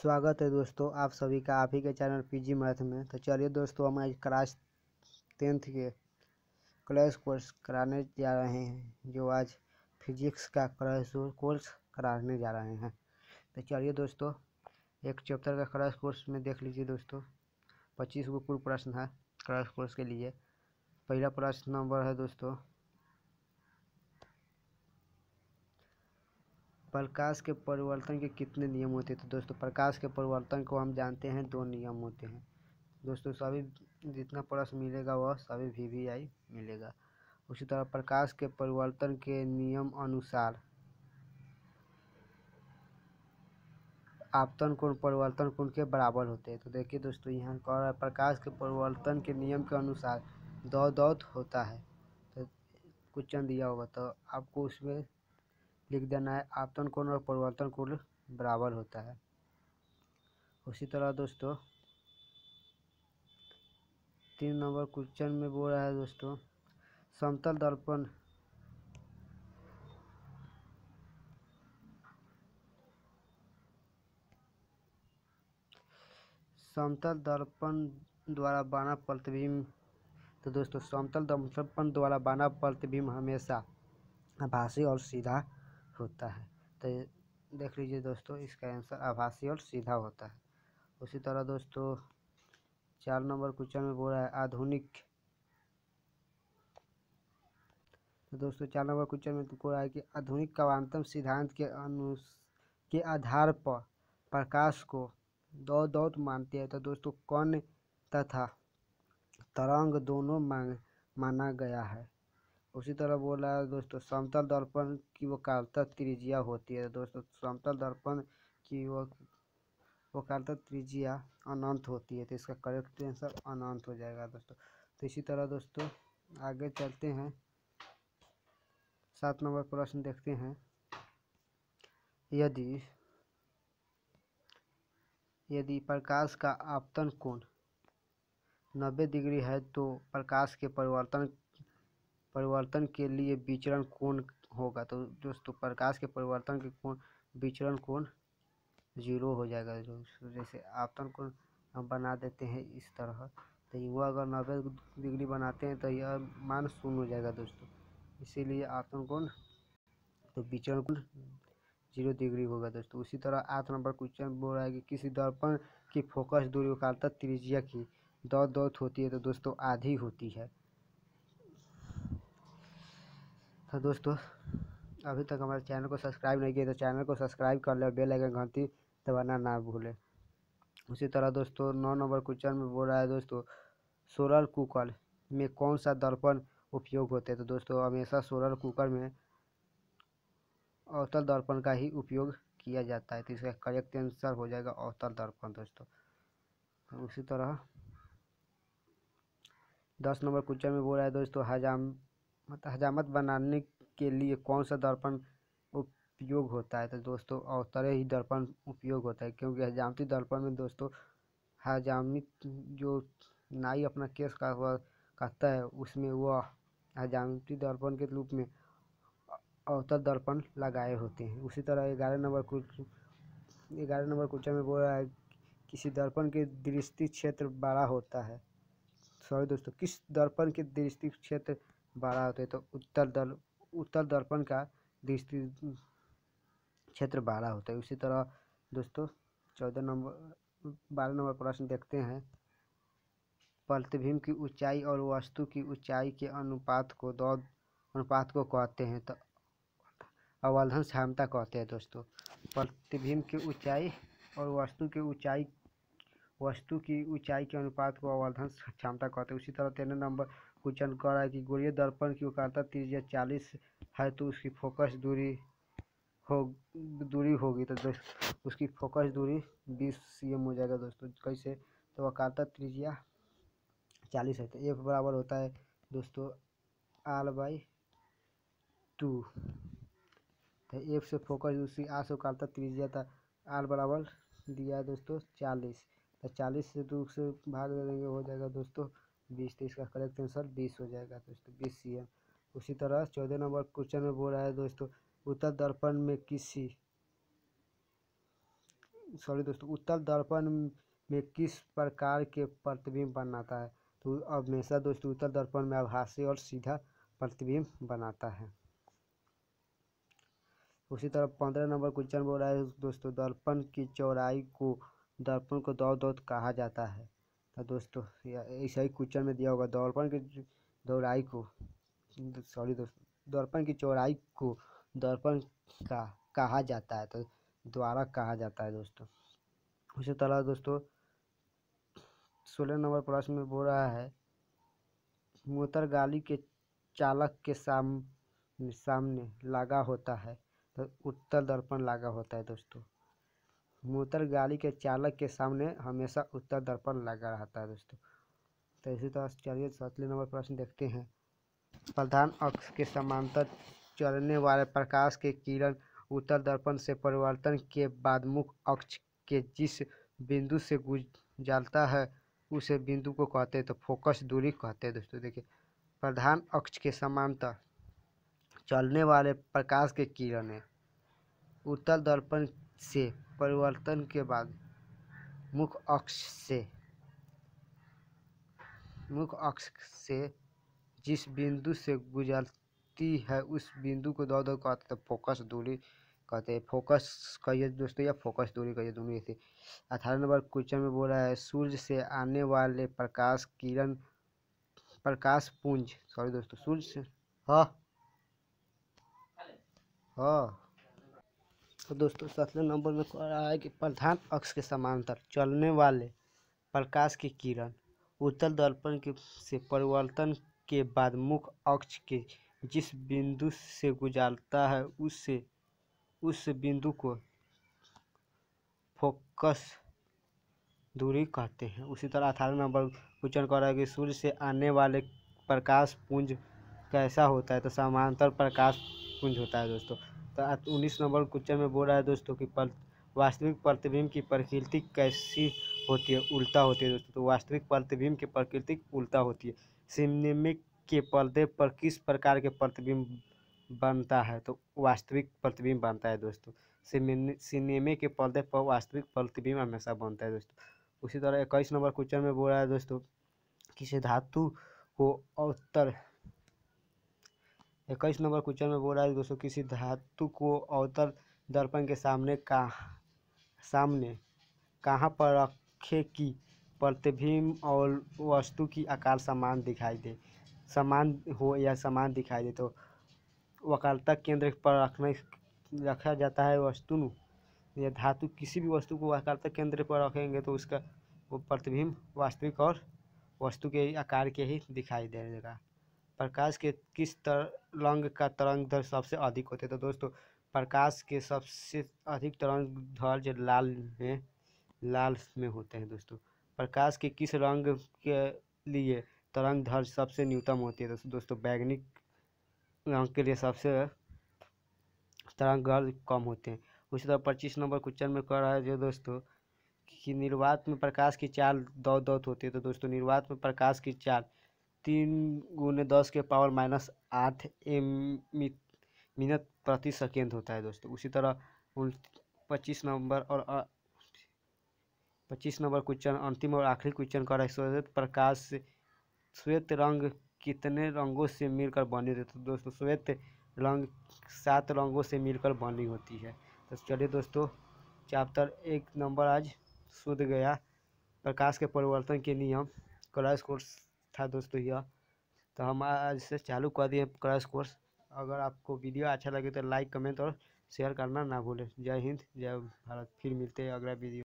स्वागत है दोस्तों आप सभी का आप ही के चैनल पीजी मैथ में। तो चलिए दोस्तों, हम आज क्लास 10th के क्रैश कोर्स कराने जा रहे हैं, जो आज फिजिक्स का क्रैश कोर्स कराने जा रहे हैं। तो चलिए दोस्तों, एक चैप्टर का क्रैश कोर्स में देख लीजिए दोस्तों। 25 गो कुल प्रश्न है क्रैश कोर्स के लिए। पहला प्रश्न नंबर है दोस्तों, प्रकाश के परिवर्तन के कितने नियम होते हैं। तो दोस्तों, प्रकाश के परिवर्तन को हम जानते हैं 2 नियम होते हैं दोस्तों। सभी जितना प्रश्न मिलेगा वह सभी VVI मिलेगा। उसी तरह प्रकाश के परिवर्तन के नियम अनुसार आपतन कोण परिवर्तन कोण के बराबर होते हैं। तो देखिए दोस्तों, यहाँ कह रहा है प्रकाश के परिवर्तन के नियम के अनुसार दौत होता है। तो क्वेश्चन दिया होगा तो आपको उसमें लिख देना है आपतन कोण और परिवर्तन कोण बराबर होता है। उसी तरह दोस्तों 3 नंबर क्वेश्चन में बोल रहा है दोस्तों, समतल दर्पण द्वारा बना प्रतिबिंब। तो दोस्तों, समतल दर्पण द्वारा बना प्रतिबिंब हमेशा आभासी और सीधा होता है। तो देख लीजिए दोस्तों, इसका आंसर आभासी और सीधा होता है। उसी तरह दोस्तों 4 नंबर क्वेश्चन में बोल रहा है आधुनिक। तो दोस्तों 4 नंबर क्वेश्चन में बोल रहा है कि आधुनिक क्वांटम सिद्धांत के आधार पर प्रकाश को दौत मानते हैं। तो दोस्तों कण तथा तरंग दोनों माना गया है। उसी तरह बोल रहा है दोस्तों, समतल दर्पण की वक्रता त्रिज्या होती है। दोस्तों समतल दर्पण की वक्रता त्रिज्या अनंत होती है। तो इसका करेक्ट आंसर अनंत हो जाएगा दोस्तों। तो इसी तरह दोस्तों आगे चलते हैं, 7 नंबर प्रश्न देखते हैं। यदि प्रकाश का आपतन कोण 90 डिग्री है तो प्रकाश के परिवर्तन के लिए विचरण कोण होगा। तो दोस्तों प्रकाश के परिवर्तन के कोण विचरण कोण 0 हो जाएगा। जैसे आपतन कोण हम बना देते हैं इस तरह, तो वह अगर 90 डिग्री बनाते हैं तो यह मान 0 हो जाएगा दोस्तों। इसीलिए आपतन कोण तो विचरण कोण 0 डिग्री होगा दोस्तों। उसी तरह 8 नंबर क्वेश्चन बोल रहा है कि किसी दर्पण की फोकस दूरी वक्रता त्रिज्या की दौत होती है। तो दोस्तों आधी होती है। तो दोस्तों अभी तक हमारे चैनल को सब्सक्राइब नहीं किया तो चैनल को सब्सक्राइब कर ले और बेल आइकन घंटी दबाना ना भूलें। उसी तरह दोस्तों 9 नंबर क्वेश्चन में बोल रहा है दोस्तों, सोलर कुकर में कौन सा दर्पण उपयोग होते हैं। तो दोस्तों हमेशा सोलर कुकर में अवतल दर्पण का ही उपयोग किया जाता है। तो इसका करेक्ट आंसर हो जाएगा अवतल दर्पण दोस्तों। तो उसी तरह 10 नंबर क्वेश्चन में बोल रहा है दोस्तों, हजामत बनाने के लिए कौन सा दर्पण उपयोग होता है। तो दोस्तों अवतल ही दर्पण उपयोग होता है, क्योंकि हजामती दर्पण में दोस्तों हजामित जो नाई अपना केस का हुआ काटता है, उसमें वह हजामती दर्पण के रूप में अवतल दर्पण लगाए होते हैं। उसी तरह 11 नंबर क्वेश्चन में बोल रहा है किसी दर्पण के दृष्टि क्षेत्र बड़ा होता है। सॉरी दोस्तों, किस दर्पण के दृष्टि क्षेत्र बड़ा होता है। तो उत्तर दर्पण का दृष्टि क्षेत्र बड़ा होता है। उसी तरह दोस्तों 12 नंबर प्रश्न देखते हैं, प्रतिबिंब की ऊंचाई और वस्तु की ऊंचाई के अनुपात को कहते हैं। तो अवलंबन क्षमता कहते हैं दोस्तों। प्रतिबिंब की ऊंचाई और वस्तु की ऊंचाई के अनुपात को अवलंबन क्षमता कहते हैं। उसी तरह 13 नंबर क्वेश्चन कह रहा है कि गोलीय दर्पण की वक्रता त्रिज्या 40 है तो उसकी फोकस दूरी होगी। तो दोस्तों उसकी फोकस दूरी 20 cm हो जाएगा दोस्तों। कैसे, तो वक्रता त्रिज्या 40 है तो F बराबर होता है दोस्तों R/2। तो F से फोकस दूरी R से वक्रता त्रिज्या था, R बराबर दिया है दोस्तों 40। तो 40 से 2 से भाग दे देंगे, हो जाएगा दोस्तों 20। तो इसका करेक्ट आंसर 20 हो जाएगा दोस्तों, 20 cm। उसी तरह 14 नंबर क्वेश्चन में बोल रहा है दोस्तों, उत्तर दर्पण में किसी उत्तल दर्पण में किस प्रकार के प्रतिबिंब बनाता है? तो अब हमेशा दोस्तों उत्तल दर्पण में आभासी और सीधा प्रतिबिंब बनाता है। उसी तरह 15 नंबर क्वेश्चन बोल रहा है दोस्तों, दर्पण की चौड़ाई को दर्पण को दौड़ कहा जाता है। तो दोस्तों ऐसा ही क्वेश्चन में दिया होगा, दर्पण की चौड़ाई को दर्पण की चौड़ाई को दर्पण का कहा जाता है, तो द्वारा कहा जाता है दोस्तों। उसी तरह दोस्तों 16 नंबर प्रश्न में बोल रहा है, मोटर गाड़ी के चालक के सामने लगा होता है, तो उत्तल दर्पण लगा होता है दोस्तों। मोटर गाड़ी के चालक के सामने हमेशा उत्तल दर्पण लगा रहता है दोस्तों। तो इसी तरह चलिए 17 नंबर प्रश्न देखते हैं, प्रधान अक्ष के समांतर चलने वाले प्रकाश के किरण उत्तल दर्पण से परिवर्तन के बाद मुख्य अक्ष के जिस बिंदु से गुजरता है उसे बिंदु को कहते हैं, तो फोकस दूरी कहते हैं दोस्तों। देखिए, प्रधान अक्ष के समांतर चलने वाले प्रकाश के किरण उत्तल दर्पण से परिवर्तन के बाद मुख्य अक्ष से जिस बिंदु से गुजरती है उस बिंदु को दो कहते हैं, तो फोकस दूरी कहते हैं। फोकस कहिए दोस्तों या फोकस दूरी कहिए, दोनों ऐसे। 18 नंबर क्वेश्चन में बोल रहा है, सूर्य से आने वाले प्रकाश किरण प्रकाश पुंज सूर्य से तो दोस्तों 17 नंबर में कह रहा है कि प्रधान अक्ष के समांतर चलने वाले प्रकाश की किरण उत्तल दर्पण के से परिवर्तन के बाद मुख्य अक्ष के जिस बिंदु से गुजरता है उस बिंदु को फोकस दूरी कहते हैं। उसी तरह 18 नंबर क्वेश्चन कह रहा है कि सूर्य से आने वाले प्रकाश पुंज कैसा होता है, तो समांतर प्रकाश पुंज होता है दोस्तों। तो 19 नंबर क्वेश्चन में बोल रहा है दोस्तों कि वास्तविक प्रतिबिंब की प्रकृति कैसी होती है, उल्टा होती है दोस्तों। तो वास्तविक प्रतिबिंब की प्रकृति उल्टा होती है। सिनेमिक के पर्दे पर किस प्रकार के प्रतिबिंब बनता है, तो वास्तविक प्रतिबिंब बनता है दोस्तों। सिनेमे के पर्दे पर वास्तविक प्रतिबिंब हमेशा बनता है दोस्तों। उसी तरह 21 नंबर क्वेश्चन में बोल रहा है दोस्तों, किसी धातु को अवतल 21 नंबर क्वेश्चन में बोल रहा है दोस्तों, किसी धातु को अवतल दर्पण के सामने कहाँ पर रखें कि प्रतिबिंब और वस्तु की आकार समान दिखाई दे, तो वक्रता केंद्र पर रखा जाता है वस्तु या धातु। किसी भी वस्तु को वक्रता केंद्र पर रखेंगे तो उसका वो प्रतिबिंब वास्तविक और वस्तु के आकार के ही दिखाई देगा। प्रकाश के किस तरंग का तरंग दैर्घ्य सबसे अधिक होते हैं, तो दोस्तों प्रकाश के सबसे अधिक तरंग दैर्घ्य लाल में होते हैं दोस्तों। प्रकाश के किस रंग के लिए तरंग दैर्घ्य सबसे न्यूनतम होती है, तो दोस्तों बैगनी रंग के लिए सबसे तरंग दैर्घ्य कम होते हैं। उसी तरह 25 नंबर क्वेश्चन में कह रहा है जो दोस्तों कि निर्वात में प्रकाश की चाल दौत होती है, तो दोस्तों निर्वात में प्रकाश की चाल 3 × 10⁻⁸ मिनट प्रति सेकेंड होता है दोस्तों। उसी तरह 25 नंबर क्वेश्चन अंतिम और आखिरी क्वेश्चन का श्वेत प्रकाश से श्वेत रंग कितने रंगों से मिलकर बनी होती है, तो दोस्तों श्वेत रंग 7 रंगों से मिलकर बनी होती है। तो चलिए दोस्तों चैप्टर 1 नंबर आज शुद्ध गया, प्रकाश के परिवर्तन के नियम क्रैश कोर्स था दोस्तों यह। तो हम आज से चालू कर दिए क्रैश कोर्स। अगर आपको वीडियो अच्छा लगे तो लाइक कमेंट और शेयर करना ना भूलें। जय हिंद जय भारत। फिर मिलते हैं अगला वीडियो।